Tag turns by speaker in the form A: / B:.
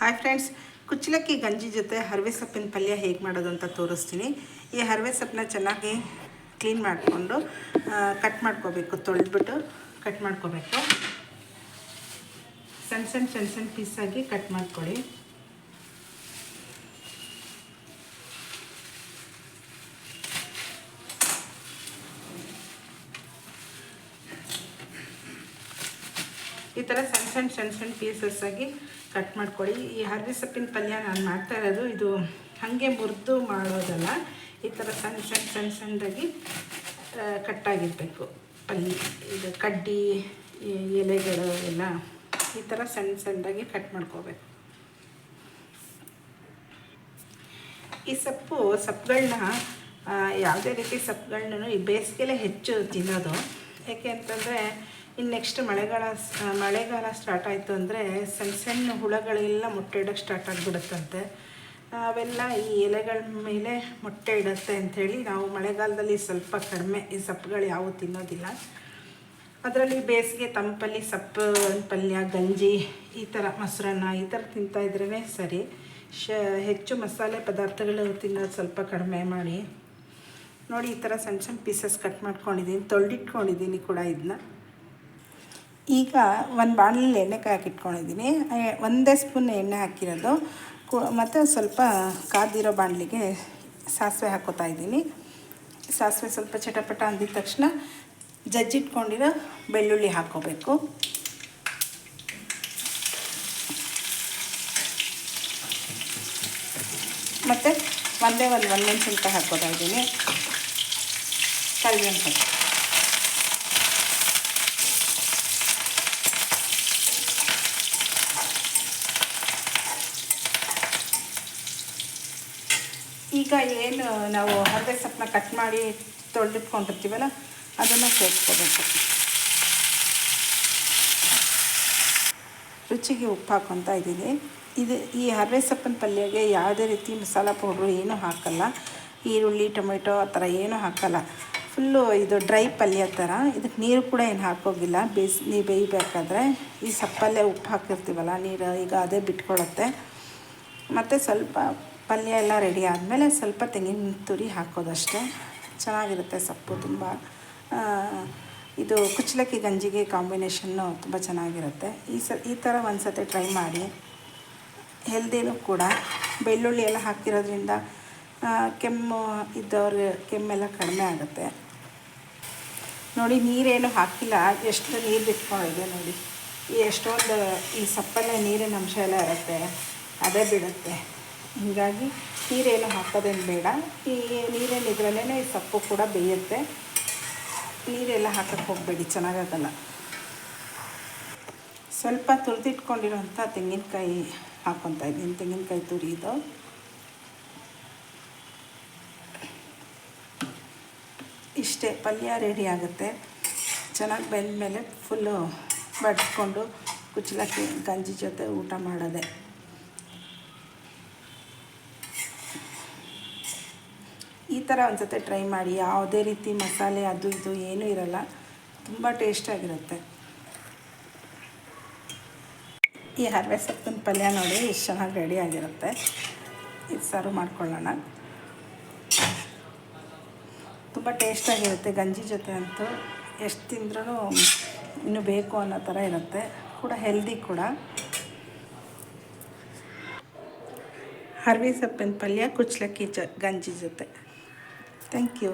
A: Hi friends, ಕುಚ್ಚಲಕ್ಕಿ ಗಂಜಿ ಜೊತೆ ಹರವೆ ಸೊಪ್ಪಿನ ಪಲ್ಯ ಹೇಗೆ ಮಾಡೋದು ಅಂತ ತೋರಿಸ್ತೀನಿ. ಈ ಹರವೆ ಸೊಪ್ಪನ್ನ ಚೆನ್ನಾಗಿ ಕ್ಲೀನ್ ಮಾಡಿಕೊಂಡು ಕಟ್ ಮಾಡ್ಕೋಬೇಕು. ತೊಳೆದ್ಬಿಟ್ಟು ಕಟ್ ಮಾಡ್ಕೋಬೇಕು. ಸಣ್ಣ ಸಣ್ಣ ಸಣ್ಣ ಸಣ್ಣ ಪೀಸಾಗಿ ಕಟ್ ಮಾಡ್ಕೊಳ್ಳಿ. ಈ ಥರ ಸಣ್ಣ ಸಣ್ಣ ಸಣ್ಣ ಸಣ್ಣ ಪೀಸಸ್ ಆಗಿ ಕಟ್ ಮಾಡ್ಕೊಳ್ಳಿ. ಈ ಹರವೆ ಸೊಪ್ಪಿನ ಪಲ್ಯ ನಾನು ಮಾಡ್ತಾ ಇರೋದು ಇದು ಹಾಗೆ ಮುರಿದು ಮಾಡೋದಲ್ಲ. ಈ ಥರ ಸಣ್ಣ ಸಣ್ಣ ಸಣ್ಣ ಸಣ್ಣದಾಗಿ ಕಟ್ಟಾಗಿರಬೇಕು. ಪಲ್ಯ ಇದು ಕಡ್ಡಿ ಎಲೆಗಳು ಎಲ್ಲ ಈ ಥರ ಸಣ್ಣ ಸಣ್ಣದಾಗಿ ಕಟ್ ಮಾಡ್ಕೋಬೇಕು. ಈ ಸೊಪ್ಪುಗಳನ್ನ ಯಾವುದೇ ರೀತಿ ಸೊಪ್ಪುಗಳನ್ನೂ ಈ ಬೇಸಿಗೆಲೇ ಹೆಚ್ಚು ತಿನ್ನೋದು. ಯಾಕೆ ಅಂತಂದರೆ ಇನ್ನು ನೆಕ್ಸ್ಟ್ ಮಳೆಗಾಲ ಸ್ಟಾರ್ಟ್ ಆಯಿತು ಅಂದರೆ ಸಣ್ಣ ಸಣ್ಣ ಹುಳಗಳೆಲ್ಲ ಮೊಟ್ಟೆ ಇಡೋಕ್ಕೆ ಸ್ಟಾರ್ಟ್ ಆಗಿಬಿಡುತ್ತಂತೆ. ಅವೆಲ್ಲ ಈ ಎಲೆಗಳ ಮೇಲೆ ಮೊಟ್ಟೆ ಇಡುತ್ತೆ ಅಂಥೇಳಿ ನಾವು ಮಳೆಗಾಲದಲ್ಲಿ ಸ್ವಲ್ಪ ಕಡಿಮೆ ಈ ಸೊಪ್ಪುಗಳು ಯಾವೂ ತಿನ್ನೋದಿಲ್ಲ. ಅದರಲ್ಲಿ ಬೇಸಿಗೆ ತಂಪಲ್ಲಿ ಸೊಪ್ಪು ಪಲ್ಯ, ಗಂಜಿ, ಈ ಥರ ಮೊಸರನ್ನ ಈ ಥರ ತಿಂತಾಯಿದ್ರೇ ಸರಿ. ಹೆಚ್ಚು ಮಸಾಲೆ ಪದಾರ್ಥಗಳು ತಿನ್ನೋದು ಸ್ವಲ್ಪ ಕಡಿಮೆ ಮಾಡಿ. ನೋಡಿ, ಈ ಥರ ಸಣ್ಣ ಸಣ್ಣ ಪೀಸಸ್ ಕಟ್ ಮಾಡ್ಕೊಂಡಿದ್ದೀನಿ, ತೊಳೆದಿಟ್ಕೊಂಡಿದ್ದೀನಿ ಕೂಡ. ಇದನ್ನ ಈಗ ಒಂದು ಬಾಣಲೆಯಲ್ಲಿ ಎಣ್ಣೆ ಹಾಕಿಟ್ಕೊಂಡಿದ್ದೀನಿ. ಒಂದೇ ಸ್ಪೂನ್ ಎಣ್ಣೆ ಹಾಕಿರೋದು. ಮತ್ತು ಸ್ವಲ್ಪ ಕಾದಿರೋ ಬಾಣಲಿಗೆ ಸಾಸಿವೆ ಹಾಕೋತಾ ಇದ್ದೀನಿ. ಸಾಸಿವೆ ಸ್ವಲ್ಪ ಚಟಪಟ ಅಂದಿದ ತಕ್ಷಣ ಜಜ್ಜಿಟ್ಕೊಂಡಿರೋ ಬೆಳ್ಳುಳ್ಳಿ ಹಾಕ್ಕೋಬೇಕು. ಮತ್ತು ಒಂದೇ ಒಂದು ಮೆಣಸಿನ್ಕಾಯಿ ಹಾಕೋತಾ ಇದ್ದೀನಿ. ಕರಿಬೇವು ಸೊಪ್ಪು, ಈಗ ಏನು ನಾವು ಹರವೆ ಸೊಪ್ಪನ್ನ ಕಟ್ ಮಾಡಿ ತೊಳೆದಿಟ್ಕೊಂಡಿರ್ತೀವಲ್ಲ ಅದನ್ನು ಸೇರಿಸ್ಕೋಬೇಕು. ರುಚಿಗೆ ಉಪ್ಪು ಹಾಕ್ಕೊತಾ ಇದ್ದೀನಿ. ಈ ಹರವೆ ಸೊಪ್ಪಿನ ಪಲ್ಯಗೆ ಯಾವುದೇ ರೀತಿ ಮಸಾಲ ಪೌಡ್ರು ಏನೂ ಹಾಕಲ್ಲ. ಈರುಳ್ಳಿ, ಟೊಮೆಟೊ ಆ ಥರ ಏನೂ ಹಾಕಲ್ಲ. ಫುಲ್ಲು ಇದು ಡ್ರೈ ಪಲ್ಯ ಥರ. ಇದಕ್ಕೆ ನೀರು ಕೂಡ ಏನು ಹಾಕೋಗಿಲ್ಲ. ಬೇಯಬೇಕಾದ್ರೆ ಈ ಸೊಪ್ಪಲ್ಲೇ ಉಪ್ಪು ಹಾಕಿರ್ತೀವಲ್ಲ, ನೀರು ಈಗ ಅದೇ ಬಿಟ್ಕೊಳ್ಳುತ್ತೆ. ಮತ್ತು ಸ್ವಲ್ಪ ಪಲ್ಯ ಎಲ್ಲ ರೆಡಿ ಆದಮೇಲೆ ಸ್ವಲ್ಪ ತೆಂಗಿನ ತುರಿ ಹಾಕೋದಷ್ಟೇ. ಚೆನ್ನಾಗಿರುತ್ತೆ ಸೊಪ್ಪು. ತುಂಬ ಇದು ಕುಚ್ಚಲಕ್ಕಿ ಗಂಜಿಗೆ ಕಾಂಬಿನೇಷನ್ನು ತುಂಬ ಚೆನ್ನಾಗಿರುತ್ತೆ. ಈ ಥರ ಒಂದು ಸತಿ ಟ್ರೈ ಮಾಡಿ. ಹೆಲ್ದಿನೂ ಕೂಡ. ಬೆಳ್ಳುಳ್ಳಿ ಎಲ್ಲ ಹಾಕಿರೋದ್ರಿಂದ ಕೆಮ್ಮು ಇದ್ದವ್ರಿಗೆ ಕೆಮ್ಮೆಲ್ಲ ಕಡಿಮೆ ಆಗುತ್ತೆ. ನೋಡಿ, ನೀರೇನು ಹಾಕಿಲ್ಲ, ಎಷ್ಟು ನೀರು ಬಿಟ್ಕೊಂಡಿದೆ ನೋಡಿ. ಎಷ್ಟೊಂದು ಈ ಸೊಪ್ಪಲ್ಲೇ ನೀರಿನ ಅಂಶ ಎಲ್ಲ ಇರುತ್ತೆ, ಅದೇ ಬಿಡುತ್ತೆ. ಹೀಗಾಗಿ ನೀರೇನು ಹಾಕೋದೇನು ಬೇಡ. ಈ ನೀರೇನಿದ್ರಲ್ಲೇ ಈ ಸೊಪ್ಪು ಕೂಡ ಬೇಯುತ್ತೆ. ನೀರೆಲ್ಲ ಹಾಕೋಕ್ಕೆ ಹೋಗಬೇಡಿ, ಚೆನ್ನಾಗಾಗಲ್ಲ. ಸ್ವಲ್ಪ ತುರಿದಿಟ್ಕೊಂಡಿರೋಂಥ ತೆಂಗಿನಕಾಯಿ ಹಾಕ್ಕೊತಾ ಇದ್ದೀನಿ. ತೆಂಗಿನಕಾಯಿ ತುರಿದು ಇಷ್ಟೇ, ಪಲ್ಯ ರೆಡಿ ಆಗುತ್ತೆ. ಚೆನ್ನಾಗಿ ಬೆಂದಮೇಲೆ ಫುಲ್ಲು ಬಡಿಸ್ಕೊಂಡು ಕುಚ್ಚಲಕ್ಕಿ ಗಂಜಿ ಜೊತೆ ಊಟ ಮಾಡೋದೆ. ಈ ಥರ ಒಂದು ಸತಿ ಟ್ರೈ ಮಾಡಿ. ಯಾವುದೇ ರೀತಿ ಮಸಾಲೆ ಅದು ಇದು ಏನೂ ಇರಲ್ಲ. ತುಂಬ ಟೇಸ್ಟಾಗಿರುತ್ತೆ. ಈ ಹರವೆ ಸೊಪ್ಪಿನ ಪಲ್ಯ ನೋಡಿ ಎಷ್ಟು ಚೆನ್ನಾಗಿ ರೆಡಿ ಆಗಿರುತ್ತೆ. ಇದು ಸರ್ವ್ ಮಾಡ್ಕೊಳ್ಳೋಣ. ತುಂಬ ಟೇಸ್ಟಾಗಿರುತ್ತೆ. ಗಂಜಿ ಜೊತೆ ಅಂತೂ ಎಷ್ಟು ತಿಂದ್ರೂ ಇನ್ನೂ ಬೇಕು ಅನ್ನೋ ಥರ ಇರುತ್ತೆ. ಕೂಡ ಹೆಲ್ದಿ ಕೂಡ. ಹರವೆ ಸೊಪ್ಪಿನ ಪಲ್ಯ ಕುಚ್ಚಲಕ್ಕಿ ಗಂಜಿ ಜೊತೆ. Thank you.